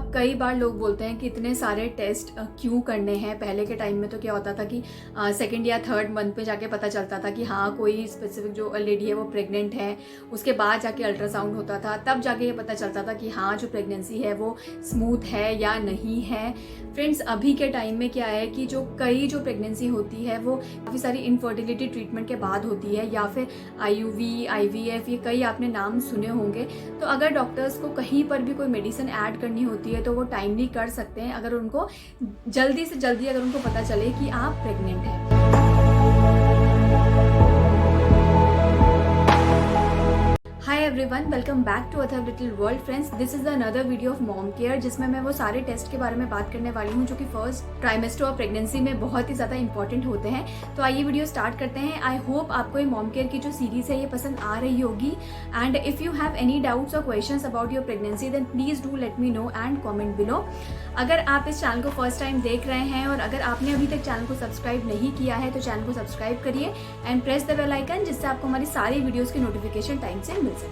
अब कई बार लोग बोलते हैं कि इतने सारे टेस्ट क्यों करने हैं। पहले के टाइम में तो क्या होता था कि सेकंड या थर्ड मंथ पे जाके पता चलता था कि हाँ कोई स्पेसिफिक जो लेडी है वो प्रेग्नेंट है, उसके बाद जाके अल्ट्रासाउंड होता था, तब जाके ये पता चलता था कि हाँ जो प्रेगनेंसी है वो स्मूथ है या नहीं है। फ्रेंड्स अभी के टाइम में क्या है कि जो प्रेगनेंसी होती है वो काफ़ी सारी इनफर्टिलिटी ट्रीटमेंट के बाद होती है, या फिर IUV IVF, ये कई आपने नाम सुने होंगे। तो अगर डॉक्टर्स को कहीं पर भी कोई मेडिसिन ऐड करनी होती है तो वो टाइमली कर सकते हैं, अगर उनको जल्दी से जल्दी अगर उनको पता चले कि आप प्रेग्नेंट हैं। Hi everyone, welcome back to other little world. Friends, this is another video of mom care, जिसमें मैं वो सारे टेस्ट के बारे में बात करने वाली हूँ जो कि फर्स्ट ट्राइमेस्टर ऑफ प्रेगनेंसी में बहुत ही ज़्यादा इंपॉर्टेंट होते हैं। तो आइए वीडियो स्टार्ट करते हैं। आई होप आपको ये मॉम केयर की जो सीरीज है ये पसंद आ रही होगी। And if you have any doubts और questions about your pregnancy then please do let me know and comment below. अगर आप इस चैनल को फर्स्ट टाइम देख रहे हैं और अगर आपने अभी तक चैनल को सब्सक्राइब नहीं किया है तो चैनल को सब्सक्राइब करिए and press the bell icon, जिससे आपको हमारी सारी वीडियोज़ की नोटिफिकेशन टाइम से मिल सके।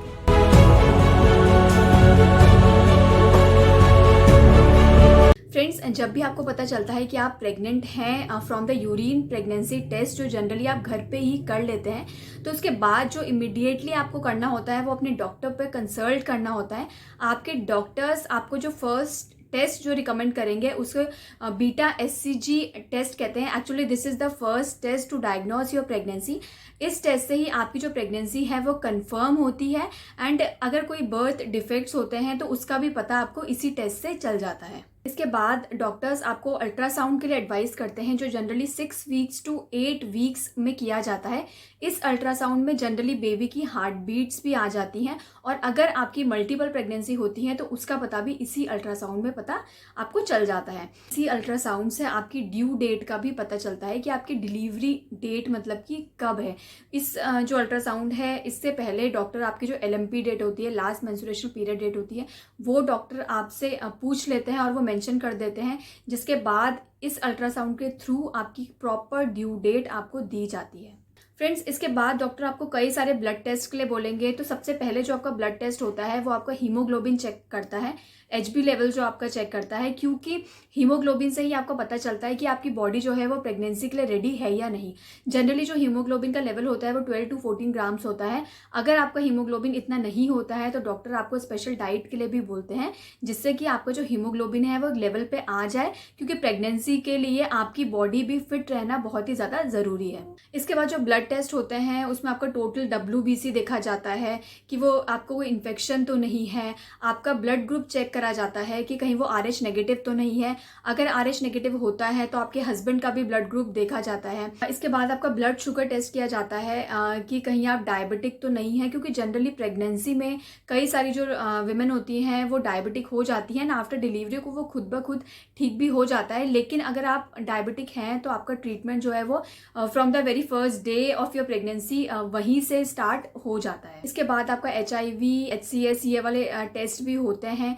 फ्रेंड्स, जब भी आपको पता चलता है कि आप प्रेग्नेंट हैं from the urine pregnancy test, जो जनरली आप घर पे ही कर लेते हैं, तो उसके बाद जो इमिडिएटली आपको करना होता है वो अपने डॉक्टर पे कंसल्ट करना होता है। आपके डॉक्टर्स आपको जो फर्स्ट टेस्ट जो रिकमेंड करेंगे उसको बीटा HCG टेस्ट कहते हैं। Actually this is the first test to diagnose your pregnancy. इस टेस्ट से ही आपकी जो प्रेगनेंसी है वो कंफर्म होती है एंड अगर कोई बर्थ डिफेक्ट्स होते हैं तो उसका भी पता आपको इसी टेस्ट से चल जाता है। इसके बाद डॉक्टर्स आपको अल्ट्रासाउंड के लिए एडवाइस करते हैं, जो जनरली 6 वीक्स टू 8 वीक्स में किया जाता है। इस अल्ट्रासाउंड में जनरली बेबी की हार्ट बीट्स भी आ जाती हैं और अगर आपकी मल्टीपल प्रेगनेंसी होती है तो उसका पता भी इसी अल्ट्रासाउंड में पता आपको चल जाता है। इसी अल्ट्रासाउंड से आपकी ड्यू डेट का भी पता चलता है कि आपकी डिलीवरी डेट मतलब कि कब है। इस जो अल्ट्रासाउंड है इससे पहले डॉक्टर आपकी जो LMP डेट होती है, लास्ट मेंस्ट्रुएशन पीरियड डेट होती है, वो डॉक्टर आपसे पूछ लेते हैं और वो मेंशन कर देते हैं, जिसके बाद इस अल्ट्रासाउंड के थ्रू आपकी प्रॉपर ड्यू डेट आपको दी जाती है। फ्रेंड्स, इसके बाद डॉक्टर आपको कई सारे ब्लड टेस्ट के लिए बोलेंगे। तो सबसे पहले जो आपका ब्लड टेस्ट होता है वो आपका हीमोग्लोबिन चेक करता है, HB लेवल जो आपका चेक करता है, क्योंकि हीमोग्लोबिन से ही आपको पता चलता है कि आपकी बॉडी जो है वो प्रेगनेंसी के लिए रेडी है या नहीं। जनरली जो हीमोग्लोबिन का लेवल होता है वो 12 to 14 ग्राम्स होता है। अगर आपका हीमोग्लोबिन इतना नहीं होता है तो डॉक्टर आपको स्पेशल डाइट के लिए भी बोलते हैं, जिससे कि आपका जो हीमोग्लोबिन है वो लेवल पे आ जाए, क्योंकि प्रेगनेंसी के लिए आपकी बॉडी भी फिट रहना बहुत ही ज़्यादा ज़रूरी है। इसके बाद जो ब्लड टेस्ट होते हैं उसमें आपका टोटल WBC देखा जाता है कि वो आपको कोई इन्फेक्शन तो नहीं है। आपका ब्लड ग्रुप चेक करा जाता है कि कहीं वो RH नेगेटिव तो नहीं है। अगर RH नेगेटिव होता है तो आपके हस्बैंड का भी ब्लड ग्रुप देखा जाता है। इसके बाद आपका ब्लड शुगर टेस्ट किया जाता है कि कहीं आप डायबिटिक तो नहीं है, क्योंकि जनरली प्रेगनेंसी में कई सारी जो विमेन होती हैं वो डायबिटिक हो जाती हैं ना, आफ्टर डिलीवरी को वो खुद ब खुद ठीक भी हो जाता है। लेकिन अगर आप डायबिटिक हैं तो आपका ट्रीटमेंट जो है वो from the very first day of your pregnancy वहीं से स्टार्ट हो जाता है। इसके बाद आपका HIV HCS ये वाले टेस्ट भी होते हैं।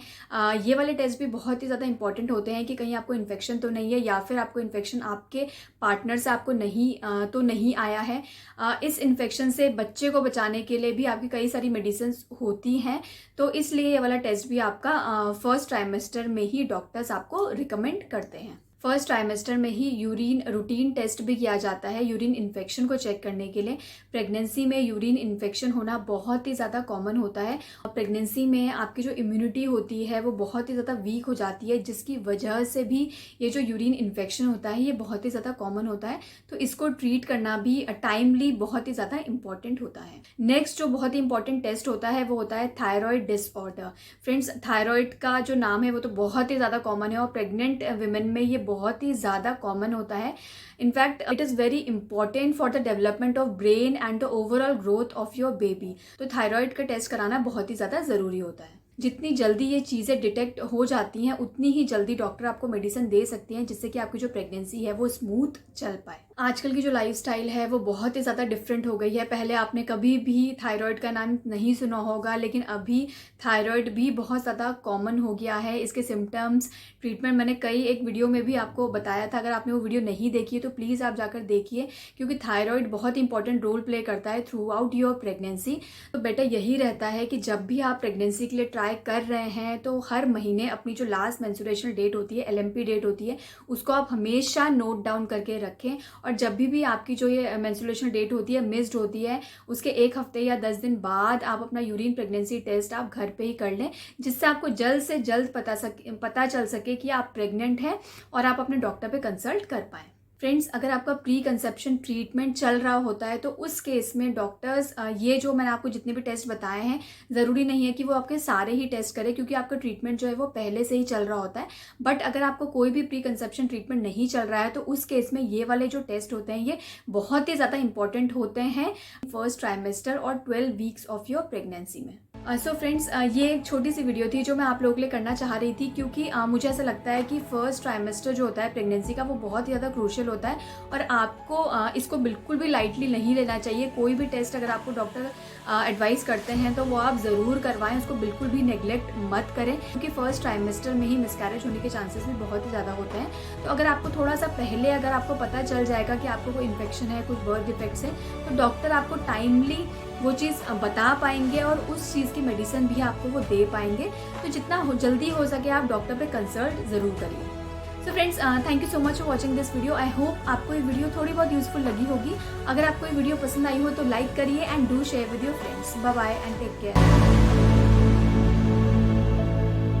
ये वाले टेस्ट भी बहुत ही ज़्यादा इंपॉर्टेंट होते हैं कि कहीं आपको इन्फेक्शन तो नहीं है, या फिर आपको इन्फेक्शन आपके पार्टनर से आपको नहीं आया है। इस इन्फेक्शन से बच्चे को बचाने के लिए भी आपकी कई सारी मेडिसिन होती हैं, तो इसलिए ये वाला टेस्ट भी आपका फर्स्ट ट्राइमेस्टर में ही डॉक्टर्स आपको रिकमेंड करते हैं। फर्स्ट ट्राइमेस्टर में ही यूरिन रूटीन टेस्ट भी किया जाता है यूरिन इन्फेक्शन को चेक करने के लिए। प्रेगनेंसी में यूरिन इन्फेक्शन होना बहुत ही ज़्यादा कॉमन होता है और प्रेगनेंसी में आपकी जो इम्यूनिटी होती है वो बहुत ही ज़्यादा वीक हो जाती है, जिसकी वजह से भी ये जो यूरिन इन्फेक्शन होता है ये बहुत ही ज़्यादा कॉमन होता है। तो इसको ट्रीट करना भी टाइमली बहुत ही ज़्यादा इंपॉर्टेंट होता है। नेक्स्ट जो बहुत ही इंपॉर्टेंट टेस्ट होता है वो होता है थायराइड डिसऑर्डर। फ्रेंड्स, थायराइड का जो नाम है वो तो बहुत ही ज़्यादा कॉमन है और प्रेग्नेंट विमेन में ये बहुत ही ज़्यादा कॉमन होता है। In fact it is very important for the development of brain and the overall growth of your baby. तो थायराइड का टेस्ट कराना बहुत ही ज़्यादा ज़रूरी होता है। जितनी जल्दी ये चीज़ें डिटेक्ट हो जाती हैं उतनी ही जल्दी डॉक्टर आपको मेडिसिन दे सकती हैं, जिससे कि आपकी जो प्रेगनेंसी है वो स्मूथ चल पाए। आजकल की जो लाइफस्टाइल है वो बहुत ही ज़्यादा डिफरेंट हो गई है। पहले आपने कभी भी थायराइड का नाम नहीं सुना होगा, लेकिन अभी थायराइड भी बहुत ज़्यादा कॉमन हो गया है। इसके सिम्टम्स, ट्रीटमेंट मैंने कई एक वीडियो में भी आपको बताया था। अगर आपने वो वीडियो नहीं देखी है तो प्लीज़ आप जाकर देखिए, क्योंकि थायराइड बहुत इंपॉर्टेंट रोल प्ले करता है थ्रू आउट योर प्रेगनेंसी। तो बेटर यही रहता है कि जब भी आप प्रेगनेंसी के लिए ट्राई कर रहे हैं तो हर महीने अपनी जो लास्ट मेंस्ट्रुएशनल डेट होती है, LMP डेट होती है, उसको आप हमेशा नोट डाउन करके रखें। और जब भी आपकी जो ये मेंस्ट्रुएशनल डेट होती है मिस्ड होती है, उसके 1 हफ्ते या 10 दिन बाद आप अपना यूरिन प्रेगनेंसी टेस्ट आप घर पे ही कर लें, जिससे आपको जल्द से जल्द पता चल सके कि आप प्रेग्नेंट हैं और आप अपने डॉक्टर पे कंसल्ट कर पाएँ। फ्रेंड्स, अगर आपका प्री कंसेप्शन ट्रीटमेंट चल रहा होता है तो उस केस में डॉक्टर्स ये जो मैंने आपको जितने भी टेस्ट बताए हैं, ज़रूरी नहीं है कि वो आपके सारे ही टेस्ट करें, क्योंकि आपका ट्रीटमेंट जो है वो पहले से ही चल रहा होता है। बट अगर आपको कोई भी प्री कंसेप्शन ट्रीटमेंट नहीं चल रहा है तो उस केस में ये वाले जो टेस्ट होते हैं ये बहुत ही ज़्यादा इंपॉर्टेंट होते हैं फर्स्ट ट्राइमेस्टर और 12 वीक्स ऑफ योर प्रेगनेंसी में। सो फ्रेंड्स, ये एक छोटी सी वीडियो थी जो मैं आप लोगों के लिए करना चाह रही थी, क्योंकि मुझे ऐसा लगता है कि फर्स्ट ट्राइमेस्टर जो होता है प्रेगनेंसी का वो बहुत ही ज़्यादा क्रूशियल होता है और आपको इसको बिल्कुल भी लाइटली नहीं लेना चाहिए। कोई भी टेस्ट अगर आपको डॉक्टर एडवाइस करते हैं तो वो आप ज़रूर करवाएं, उसको बिल्कुल भी नेग्लेक्ट मत करें, क्योंकि फर्स्ट ट्राइमेस्टर में ही मिसकैरेज होने के चांसेस भी बहुत ही ज़्यादा होते हैं। तो अगर आपको थोड़ा सा पहले अगर आपको पता चल जाएगा कि आपको कोई इन्फेक्शन है, कुछ बर्थ डिफेक्ट्स है, तो डॉक्टर आपको टाइमली वो चीज़ बता पाएंगे और उस चीज़ की मेडिसिन भी आपको वो दे पाएंगे। तो जितना जल्दी हो सके आप डॉक्टर पे कंसल्ट ज़रूर करिए। So friends, thank you so much for watching this video. I hope आपको ये वीडियो थोड़ी बहुत यूजफुल लगी होगी। अगर आपको ये वीडियो पसंद आई हो तो लाइक करिए and do share with your friends. Bye bye and take care.